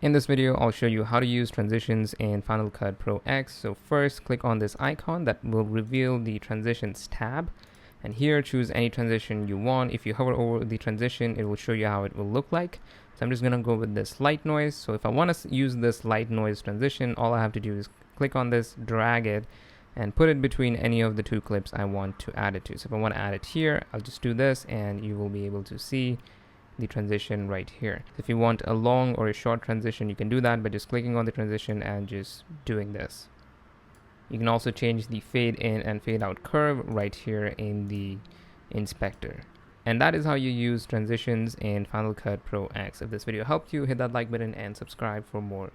In this video, I'll show you how to use transitions in Final Cut Pro X. So first, click on this icon that will reveal the transitions tab. And here, choose any transition you want. If you hover over the transition, it will show you how it will look like. So I'm just gonna go with this light noise. So if I wanna use this light noise transition, all I have to do is click on this, drag it, and put it between any of the two clips I want to add it to. So if I wanna add it here, I'll just do this and you will be able to see the transition right here. If you want a long or a short transition, you can do that by just clicking on the transition and just doing this. You can also change the fade in and fade out curve right here in the inspector. And that is how you use transitions in Final Cut Pro X. If this video helped you, hit that like button and subscribe for more.